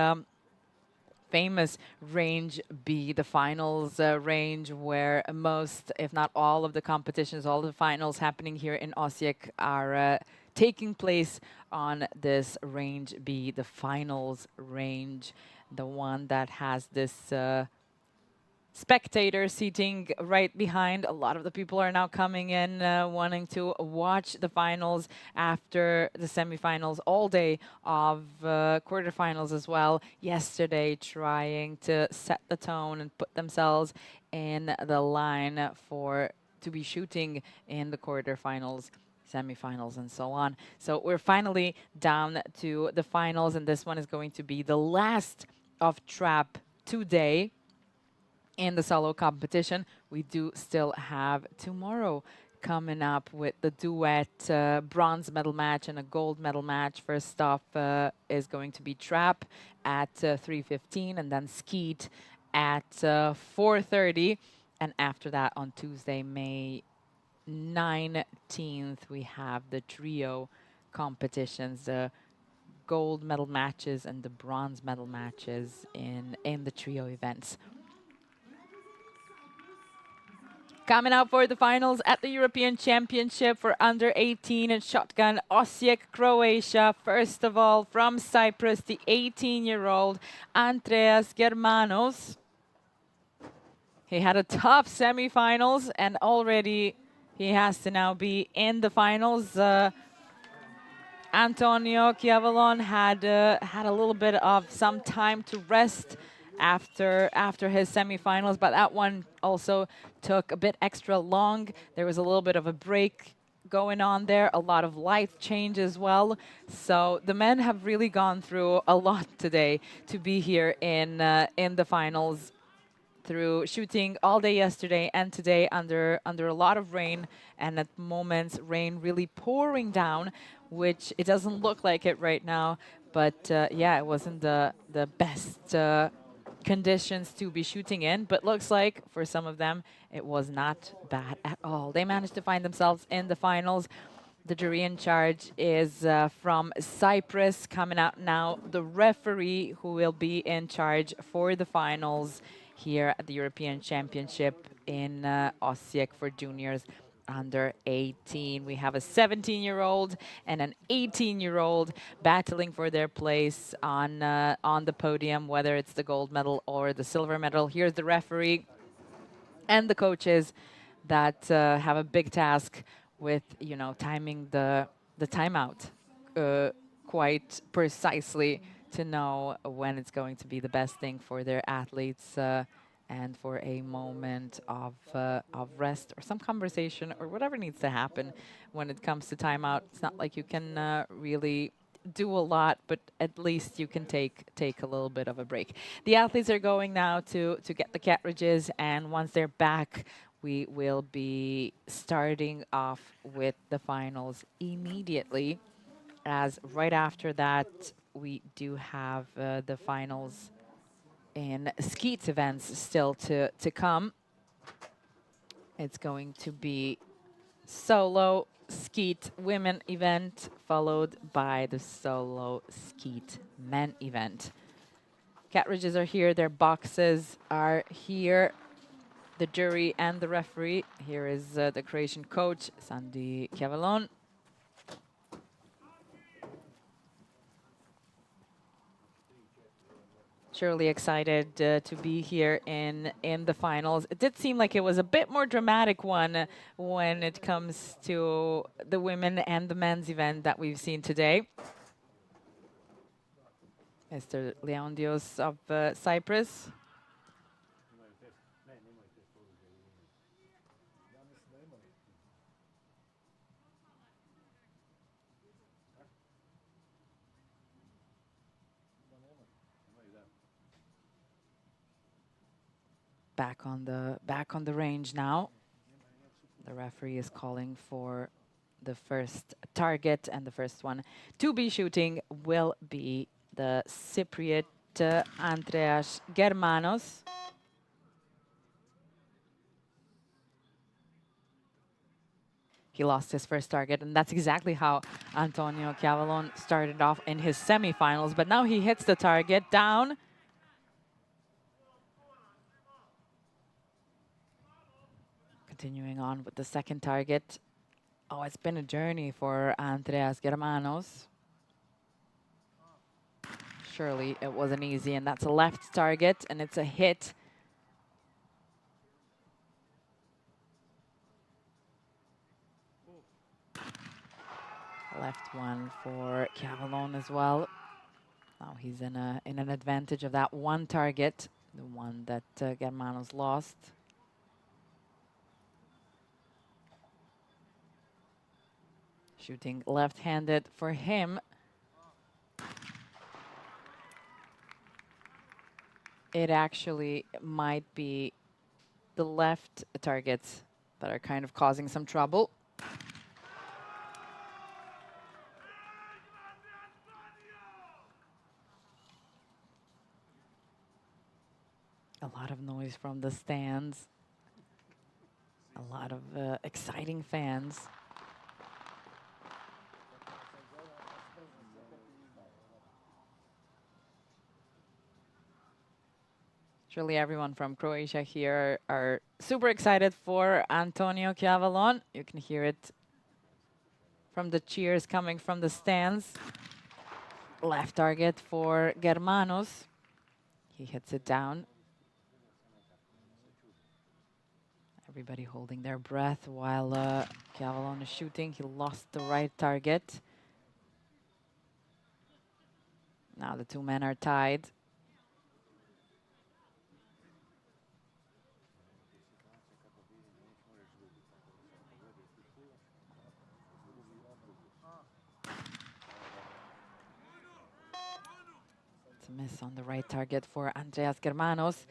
Speaker 1: famous range B, the finals range, where most, if not all of the competitions, all the finals happening here in Osijek are taking place on this range B, the finals range, the one that has this spectator seating right behind. A lot of the people are now coming in wanting to watch the finals after the semifinals, all day of quarterfinals as well. Yesterday, trying to set the tone and put themselves in the line for to be shooting in the quarterfinals, semifinals, and so on. So we're finally down to the finals, and this one is going to be the last of trap today. In the solo competition, we do still have tomorrow coming up with the duet bronze medal match and a gold medal match. First off is going to be trap at 3:15 and then skeet at 4:30. And after that, on Tuesday, May 19th, we have the trio competitions, the gold medal matches and the bronze medal matches in the trio events. Coming out for the finals at the European Championship for under 18 in shotgun, Osijek, Croatia. First of all, from Cyprus, the 18-year-old Andreas Germanos. He had a tough semifinals, and already he has to now be in the finals. Antonio Chiavalon had a little bit of some time to rest after his semifinals, but that one also took a bit extra long. There was a little bit of a break going on there, a lot of light change as well. So the men have really gone through a lot today to be here in the finals, through shooting all day yesterday and today under a lot of rain, and at moments rain really pouring down, which it doesn't look like it right now, but yeah, it wasn't the best conditions to be shooting in, but looks like for some of them it was not bad at all. They managed to find themselves in the finals. The jury in charge is from Cyprus. Coming out now, the referee who will be in charge for the finals here at the European Championship in Osijek for juniors under 18. We have a 17-year-old and an 18-year-old battling for their place on the podium, whether it's the gold medal or the silver medal. Here's the referee and the coaches that have a big task with, timing the timeout quite precisely to know when it's going to be the best thing for their athletes and for a moment of rest or some conversation or whatever needs to happen when it comes to timeout. It's not like you can really do a lot, but at least you can take a little bit of a break. The athletes are going now to get the cartridges, and once they're back, we will be starting off with the finals immediately, as right after that we do have the finals in skeet events still to come. It's going to be solo skeet women event followed by the solo skeet men event. Cartridges are here, their boxes are here. The jury and the referee. Here is the Croatian coach, Sandy Kevalon. Surely excited to be here in the finals. It did seem like it was a bit more dramatic one when it comes to the women and the men's event that we've seen today. Mr. Leondios of Cyprus. Back on the range now. The referee is calling for the first target, and the first one to be shooting will be the Cypriot Andreas Germanos. He lost his first target, and that's exactly how Antonio Chiavalon started off in his semifinals, but now he hits the target down. Continuing on with the second target. Oh, it's been a journey for Andreas Germanos. Surely it wasn't easy, and that's a left target, and it's a hit. Left one for Chiavalon as well. Now he's in an advantage of that one target, the one that Germanos lost. Shooting left-handed for him. It actually might be the left targets that are kind of causing some trouble. A lot of noise from the stands. A lot of exciting fans. Surely everyone from Croatia here are super excited for Antonio Chiavalon. You can hear it from the cheers coming from the stands. Left target for Germanos. He hits it down. Everybody holding their breath while Chiavalon is shooting. He lost the right target. Now the two men are tied. It's a miss on the right target for Andreas Germanos.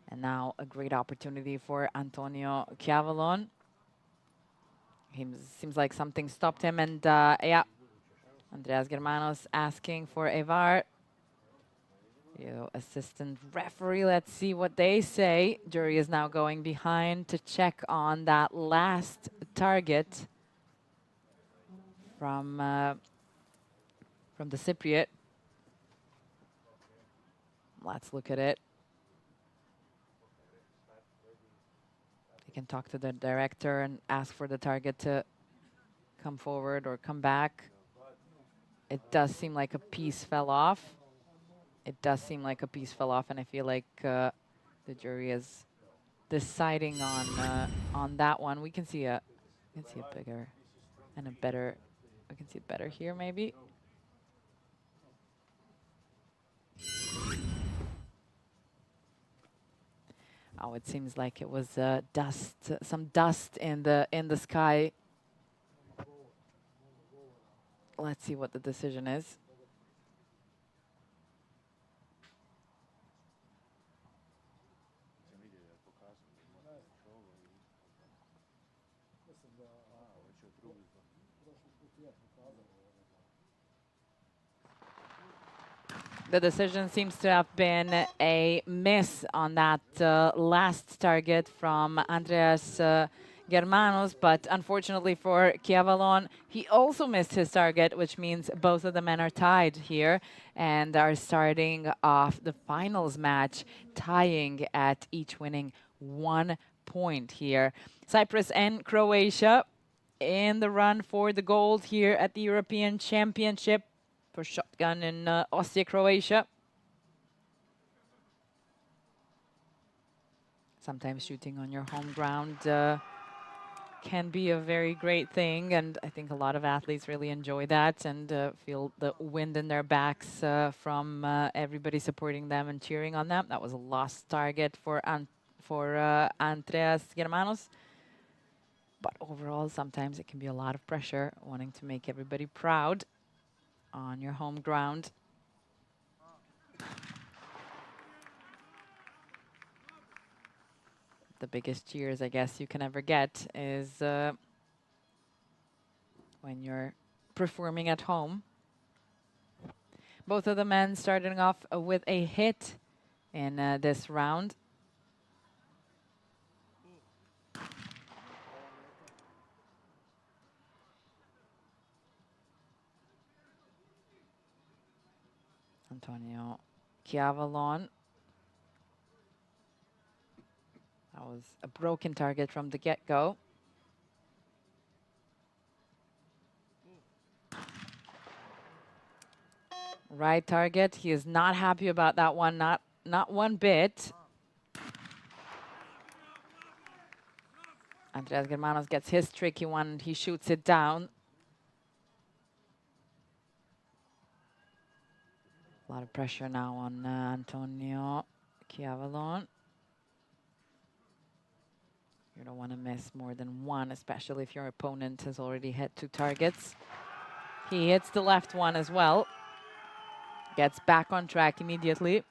Speaker 1: And now a great opportunity for Antonio Chiavalon. Seems like something stopped him, and yeah, Andreas Germanos asking for a VAR. Assistant referee, let's see what they say. Jury is now going behind to check on that last target from the Cypriot. Let's look at it. You can talk to the director and ask for the target to come forward or come back. It does seem like a piece fell off. It does seem like a piece fell off, and I feel like the jury is deciding on that one. We can see a bigger and a better. We can see it better here, maybe. Oh, it seems like it was dust, some dust in the sky. Let's see what the decision is. The decision seems to have been a miss on that last target from Andreas Germanos, but unfortunately for Chiavalon, he also missed his target, which means both of the men are tied here and are starting off the finals match, tying at each winning 1 point here. Cyprus and Croatia in the run for the gold here at the European Championship for shotgun in Osijek, Croatia. Sometimes shooting on your home ground can be a very great thing, and I think a lot of athletes really enjoy that and feel the wind in their backs from everybody supporting them and cheering on them. That was a lost target for Andreas Germanos. But overall, sometimes it can be a lot of pressure, wanting to make everybody proud on your home ground. The biggest cheers, I guess, you can ever get is when you're performing at home. Both of the men starting off with a hit in this round. Antonio Chiavalon. That was a broken target from the get-go. Right target. He is not happy about that one, not one bit. Andreas Germanos gets his tricky one. He shoots it down. A lot of pressure now on Antonio Chiavalon. You don't want to miss more than one, especially if your opponent has already hit 2 targets. He hits the left one as well. Gets back on track immediately.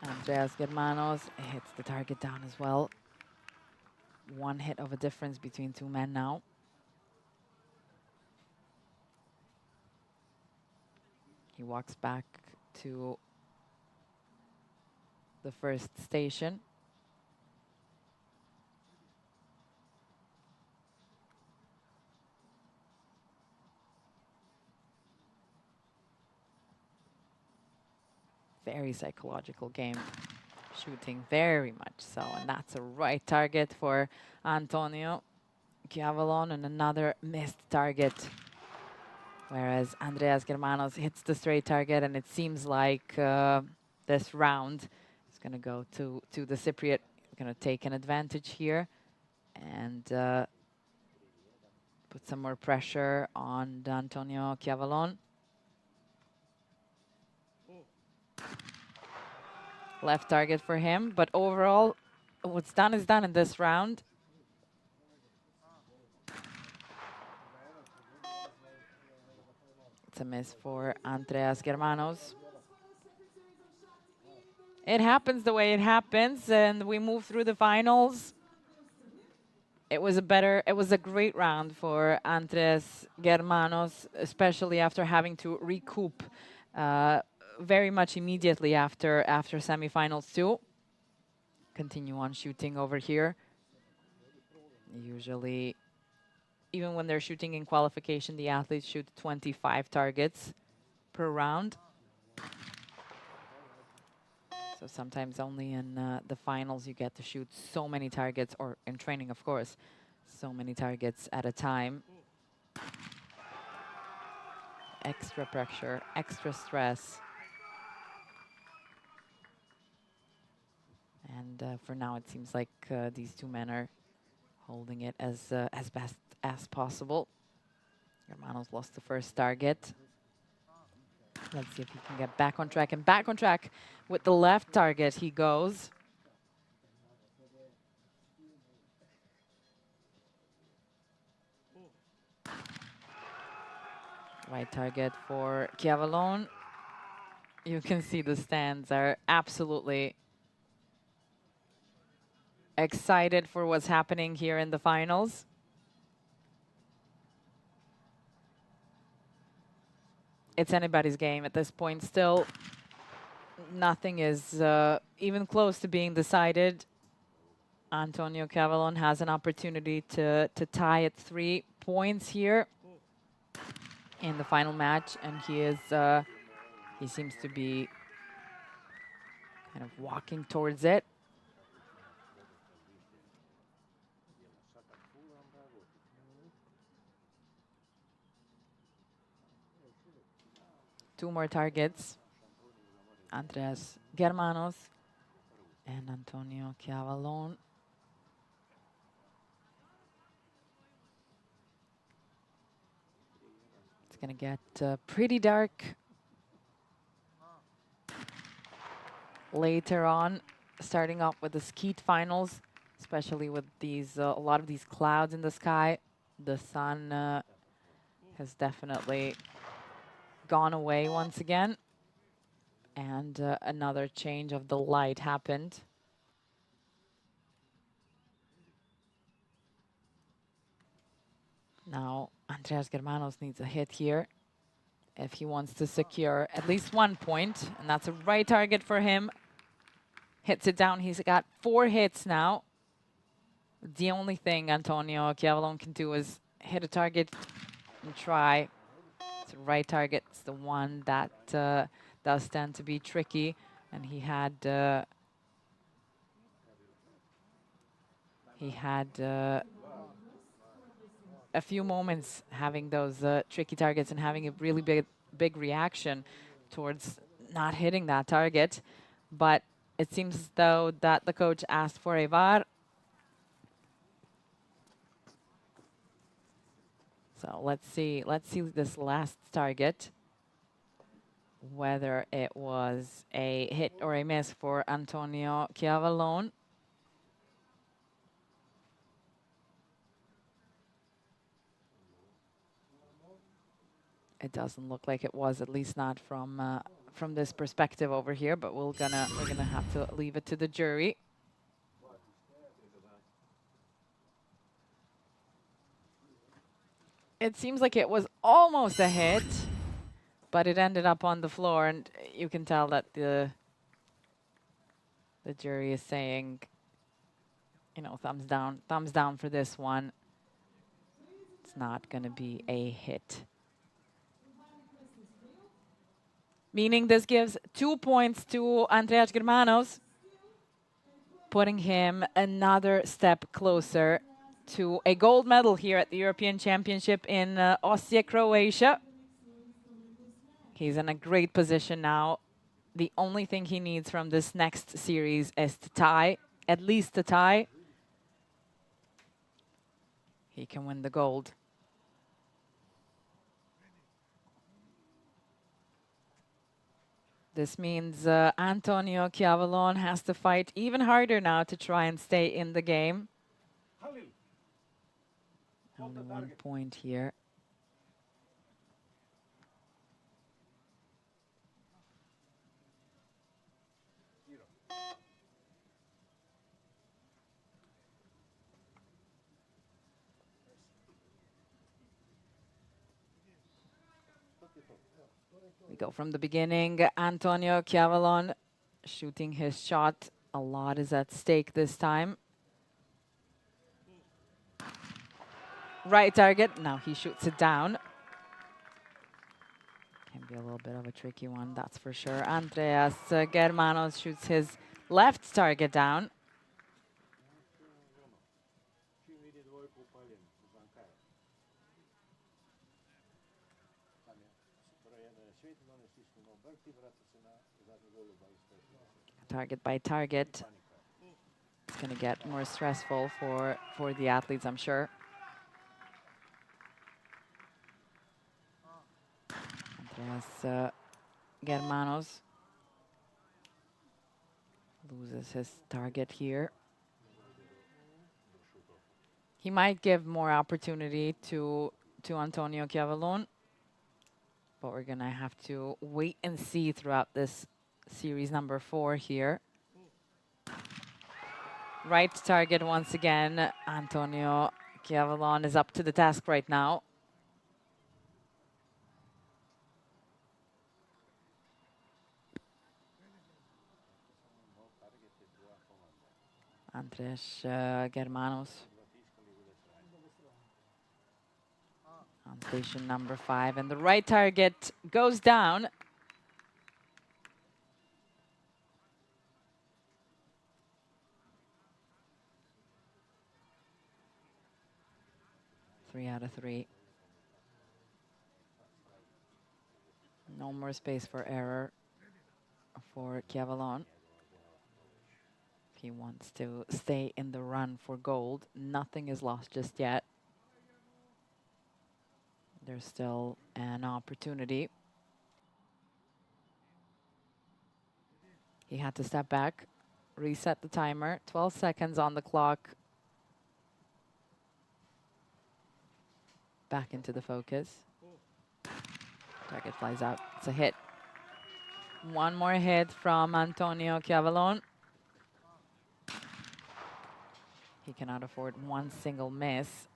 Speaker 1: Andreas Germanos hits the target down as well. 1 hit of a difference between 2 men now. He walks back to the first station. Very psychological game. Shooting very much so. And that's a right target for Antonio Chiavalon and another missed target. Whereas Andreas Germanos hits the straight target, and it seems like this round is going to go to the Cypriot. Going to take an advantage here and put some more pressure on Antonio Chiavalon. Left target for him, but overall, what's done is done in this round. It's a miss for Andreas Germanos. It happens the way it happens, and we move through the finals. It was a great round for Andreas Germanos, especially after having to recoup very much immediately after semifinals too. Continue on shooting over here. Usually, even when they're shooting in qualification, the athletes shoot 25 targets per round. So sometimes only in the finals you get to shoot so many targets, or in training, of course, so many targets at a time. Extra pressure, extra stress. And for now, it seems like these two men are holding it as best as possible. Germanos lost the first target. Let's see if he can get back on track. And back on track with the left target he goes. Right target for Chiavalone. You can see the stands are absolutely excited for what's happening here in the finals. It's anybody's game at this point still. Nothing is even close to being decided. Antonio Chiavalone has an opportunity to tie at 3 points here in the final match, and he seems to be kind of walking towards it. Two more targets. Andreas Germanos and Antonio Chiavalone. It's going to get pretty dark later on, starting off with the skeet finals, especially with these a lot of these clouds in the sky. The sun has definitely gone away once again, and another change of the light happened. Now Andreas Germanos needs a hit here if he wants to secure at least 1 point, and that's a right target for him. Hits it down. He's got 4 hits now. The only thing Antonio Chiavalone can do is hit a target and try. It's a right target. It's the one that does tend to be tricky, and he had a few moments having those tricky targets and having a really big reaction towards not hitting that target. But it seems as though that the coach asked for a VAR. So let's see this last target, whether it was a hit or a miss for Antonio Chiavalone. It doesn't look like it was, at least not from this perspective over here, but we're gonna have to leave it to the jury. It seems like it was almost a hit, but it ended up on the floor, and you can tell that the jury is saying, you know, thumbs down for this one. It's not gonna be a hit. Meaning this gives 2 points to Andreas Germanos, putting him another step closer to a gold medal here at the European Championship in Osijek, Croatia. He's in a great position now. The only thing he needs from this next series is to tie, at least to tie. He can win the gold. This means Antonio Chiavalone has to fight even harder now to try and stay in the game. Only 1 point here. We go from the beginning. Antonio Chiavalone shooting his shot. A lot is at stake this time. Right target. Now he shoots it down. Can be a little bit of a tricky one, that's for sure. Andreas Germanos shoots his left target down. Target by target. It's going to get more stressful for the athletes, I'm sure. Andreas Germanos loses his target here. He might give more opportunity to Antonio Chiavalon, but we're going to have to wait and see throughout this series number 4 here. Right target once again. Antonio Chiavalon is up to the task right now. Andres Germanos on station number 5, and the right target goes down. Three out of 3. No more space for error for Chiavalon. He wants to stay in the run for gold. Nothing is lost just yet. There's still an opportunity. He had to step back, reset the timer. 12 seconds on the clock. Back into the focus. Target flies out. It's a hit. One more hit from Antonio Chiavalon. He cannot afford one single miss.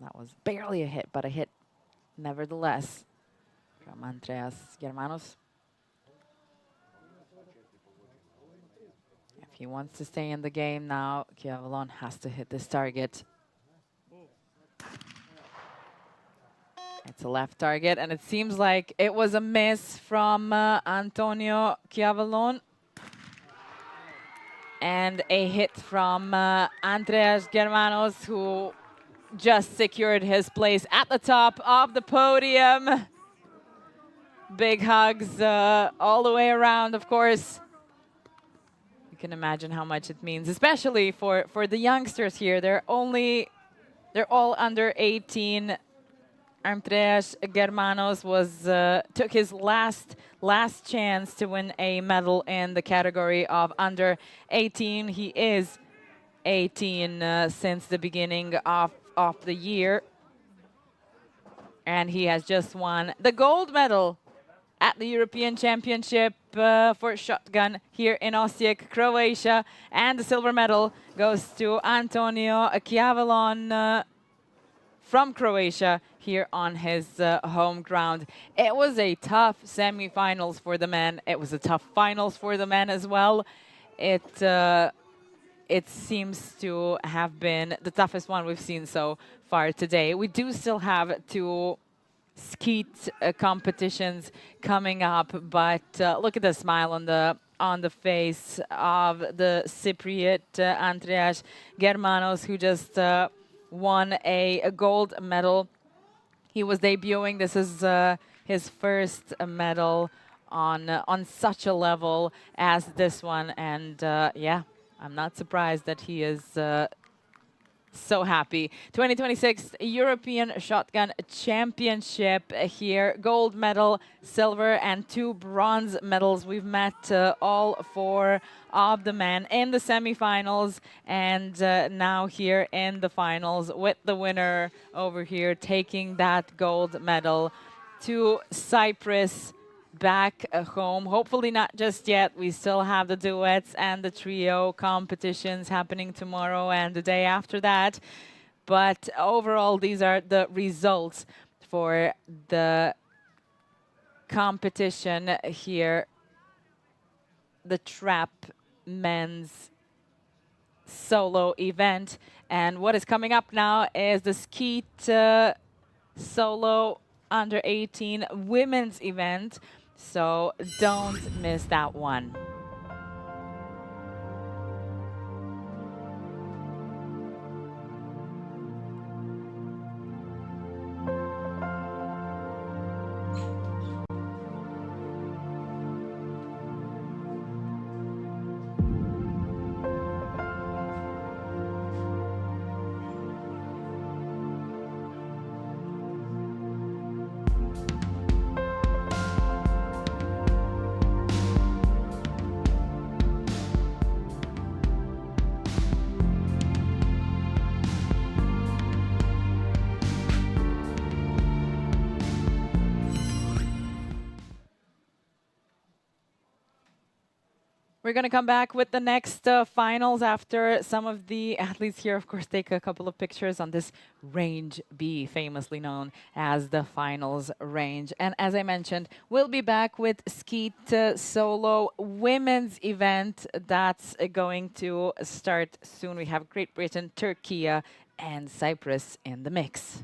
Speaker 1: That was barely a hit, but a hit nevertheless from Andreas Germanos. If he wants to stay in the game now, Chiavalon has to hit this target. It's a left target, and it seems like it was a miss from Antonio Chiavalon. And a hit from Andreas Germanos, who just secured his place at the top of the podium. Big hugs all the way around, of course. You can imagine how much it means, especially for the youngsters here. They're all under 18. Andreas Germanos took his last chance to win a medal in the category of under 18. He is 18 since the beginning of the year, and he has just won the gold medal at the European Championship for shotgun here in Osijek, Croatia, and the silver medal goes to Antonio Chiavalon from Croatia here on his home ground. It was a tough semi-finals for the men. It was a tough finals for the men as well. It seems to have been the toughest one we've seen so far today. We do still have 2 skeet competitions coming up, but look at the smile on the face of the Cypriot Andreas Germanos, who just won a gold medal. He was debuting. This is his first medal on such a level as this one, and yeah, I'm not surprised that he is so happy. 2026 European Shotgun Championship here. Gold medal, silver, and 2 bronze medals. We've met all 4 of the men in the semifinals, and now here in the finals with the winner over here taking that gold medal to Cyprus, back home. Hopefully not just yet. We still have the duets and the trio competitions happening tomorrow and the day after that. But overall, these are the results for the competition here. The trap men's solo event. And what is coming up now is the skeet solo under 18 women's event. So don't miss that one. We're going to come back with the next finals after some of the athletes here, of course, take a couple of pictures on this range B, famously known as the finals range. And as I mentioned, we'll be back with skeet solo women's event that's going to start soon. We have Great Britain, Turkey, and Cyprus in the mix.